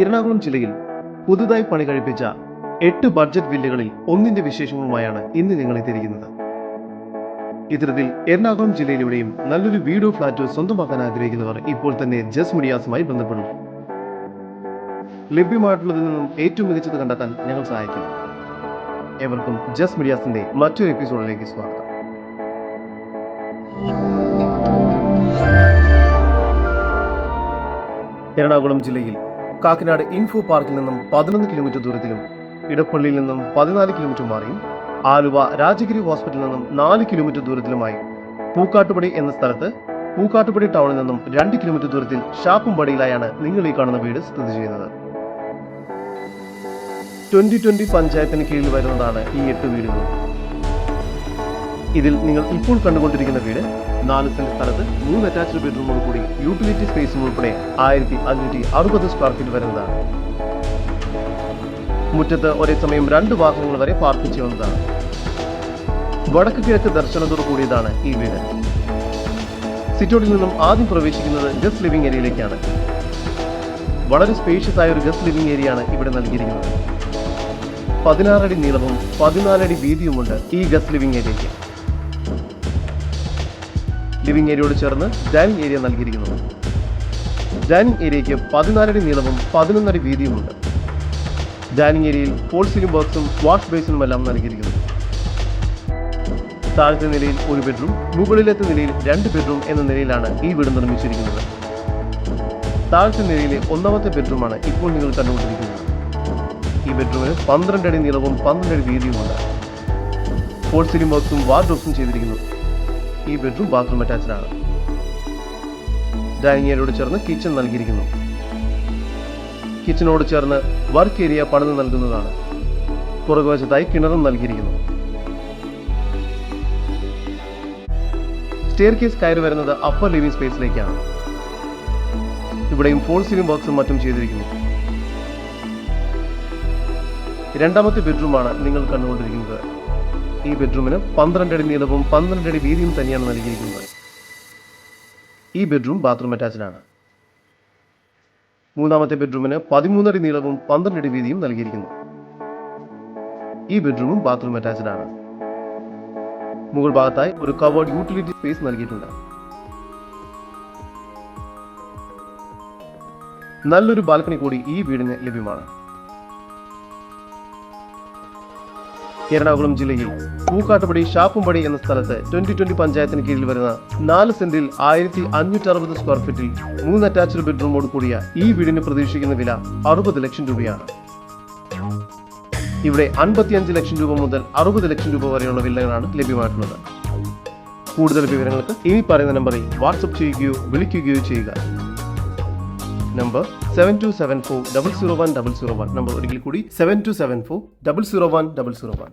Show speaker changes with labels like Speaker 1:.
Speaker 1: എറണാകുളം ജില്ലയിൽ പുതുതായി പണി കഴിപ്പിച്ച 8 ബഡ്ജറ്റ് വില്ലകളിൽ ഒന്നിന്റെ വിശേഷങ്ങളുമായാണ് ഇന്ന് ഞങ്ങൾ എത്തിയിരിക്കുന്നത്. ഇത്തരത്തിൽ എറണാകുളം ജില്ലയിലൂടെയും നല്ലൊരു വീടോ ഫ്ലാറ്റോ സ്വന്തമാക്കാൻ ആഗ്രഹിക്കുന്നവർ ഇപ്പോൾ തന്നെ ജസ് മീഡിയാസുമായി ബന്ധപ്പെടും. ലഭ്യമായിട്ടുള്ളതിൽ നിന്നും ഏറ്റവും മികച്ചത് കണ്ടെത്താൻ ഞങ്ങൾ സഹായിക്കും. ഏവർക്കും ജസ് മീഡിയാസിന്റെ മറ്റൊരു എപ്പിസോഡിലേക്ക് സ്വാഗതം. എറണാകുളം ജില്ലയിൽ കാക്കനാട് ഇൻഫോ പാർക്കിൽ നിന്നും 11 കിലോമീറ്റർ ദൂരത്തിലും ഇടപ്പള്ളിയിൽ നിന്നും 14 കിലോമീറ്റർ മാറിയും ആലുവ രാജഗിരി ഹോസ്പിറ്റലിൽ നിന്നും 4 കിലോമീറ്റർ ദൂരത്തിലുമായി പൂക്കാട്ടുപടി എന്ന സ്ഥലത്ത് പൂക്കാട്ടുപടി ടൗണിൽ നിന്നും 2 കിലോമീറ്റർ ദൂരത്തിൽ ഷാപ്പുംപടിയിലായാണ് നിങ്ങൾ ഈ കാണുന്ന വീട് സ്ഥിതി ചെയ്യുന്നത്. 2020 പഞ്ചായത്തിന് കീഴിൽ വരുന്നതാണ് ഈ 8 വീടുകൾ. ഇതിൽ നിങ്ങൾ ഇപ്പോൾ കണ്ടുകൊണ്ടിരിക്കുന്ന വീട് 4 സെന്റ് സ്ഥലത്ത് 3 അറ്റാച്ച്ഡ് ബെഡ്റൂമോട് കൂടി യൂട്ടിലിറ്റി സ്പേസും ഉൾപ്പെടെ 1560 സ്ക്വയർ ഫീറ്റ് വരുന്നതാണ്. മുറ്റത്ത് ഒരേ സമയം 2 വാഹനങ്ങൾ വരെ പാർക്ക് ചെയ്യുന്നതാണ്. വടക്ക് കിഴക്ക് ദർശനത്തോടു കൂടിയതാണ് ഈ വീട്. സിറ്റൗട്ടിൽ നിന്നും ആദ്യം പ്രവേശിക്കുന്നത് ഗസ്റ്റ് ലിവിംഗ് ഏരിയയിലേക്കാണ്. വളരെ സ്പേഷ്യസ് ആയ ഒരു ഗസ്റ്റ് ലിവിംഗ് ഏരിയയാണ് ഇവിടെ നൽകിയിരിക്കുന്നത്. 16 അടി നീളവും 14 അടി വീതിയുമുണ്ട് ഈ ഗസ്റ്റ് ലിവിംഗ് ഏരിയയ്ക്ക്. ലിവിംഗ് ഏരിയയോട് ചേർന്ന് ഡൈനിങ് ഏരിയ നൽകിയിരിക്കുന്നു. ഡൈനിങ് ഏരിയയ്ക്ക് 14 അടി നീളവും 11 അടി വീതിയുമുണ്ട്. ഡൈനിങ് ഏരിയയിൽ ഫോൾ സീലിംഗ് ബോക്സും വാഷ് ബേസിനും എല്ലാം നൽകിയിരിക്കുന്നു. താഴത്തെ നിലയിൽ 1 ബെഡ്റൂം, മുകളിലത്തെ നിലയിൽ 2 ബെഡ്റൂം എന്ന നിലയിലാണ് ഈ വീട് നിർമ്മിച്ചിരിക്കുന്നത്. താഴത്തെ നിലയിലെ 1ാമത്തെ ബെഡ്റൂമാണ് ഇപ്പോൾ നിങ്ങൾ കണ്ടുകൊണ്ടിരിക്കുന്നത്. ഈ ബെഡ്റൂമിന് 12 അടി നീളവും 12 അടി വീതിയുമുണ്ട്. ഫോൾ സീലിംഗ് ബോക്സും വാർഡ്രോബ്സും ചെയ്തിരിക്കുന്നു. ഈ ബെഡ്റൂം ബാത്റൂം അറ്റാച്ച്ഡ് ആണ്. ഡൈനിങ് ഏരിയയോട് ചേർന്ന് കിച്ചൺ നൽകിയിരിക്കുന്നു. കിച്ചണോട് ചേർന്ന് വർക്ക് ഏരിയ പണിത് നൽകുന്നതാണ്. പുറകുവശത്തായി കിണറും നൽകിയിരിക്കുന്നു. സ്റ്റെയർ കേസ് കയറി വരുന്നത് അപ്പർ ലിവിംഗ് സ്പേസിലേക്കാണ്. ഇവിടെയും ഫോൾ സീലിംഗ് ബോക്സും മറ്റും ചെയ്തിരിക്കുന്നു. 2ാമത്തെ ബെഡ്റൂമാണ് നിങ്ങൾ കണ്ടുകൊണ്ടിരിക്കുന്നത്. ഈ ബെഡ്റൂമിന് 12 അടി നീളവും 12 അടി വീതിയും തന്നെയാണ് നൽകിയിരിക്കുന്നത്. ഈ ബെഡ്റൂം ബാത്റൂം അറ്റാച്ച്ഡ് ആണ്. 3ാമത്തെ ബെഡ്റൂമിന് 13 അടി നീളവും 12 അടി വീതിയും നൽകിയിരിക്കുന്നു. ഈ ബെഡ്റൂമും ബാത്റൂം അറ്റാച്ച്ഡ് ആണ്. മുകൾ ഭാഗത്തായി ഒരു കവേർഡ് യൂട്ടിലിറ്റി സ്പേസ് നൽകിയിട്ടുണ്ട്. നല്ലൊരു ബാൽക്കണി കൂടി ഈ വീടിന് ലഭ്യമാണ്. എറണാകുളം ജില്ലയിൽ പൂക്കാട്ടുപടി ഷാപ്പുംപടി എന്ന സ്ഥലത്ത് 2020 പഞ്ചായത്തിന് കീഴിൽ വരുന്ന 4 സെന്റിൽ 1560 സ്ക്വയർ ഫീറ്റിൽ 3 അറ്റാച്ച്ഡ് ബെഡ്റൂമോട് കൂടിയ ഈ വീടിന് പ്രതീക്ഷിക്കുന്ന വില 60 ലക്ഷം രൂപയാണ്. ഇവിടെ 55 ലക്ഷം രൂപ മുതൽ 60 ലക്ഷം രൂപ വരെയുള്ള വില്ലകളാണ് ലഭ്യമായിട്ടുള്ളത്. കൂടുതൽ വിവരങ്ങൾക്ക് ഇനി പറയുന്ന നമ്പറിൽ വാട്സ്ആപ്പ് ചെയ്യുകയോ വിളിക്കുകയോ ചെയ്യുക. നമ്പർ 7274 001 001. നമ്പർ ഒരിക്കൽ കൂടി 7274 001 001.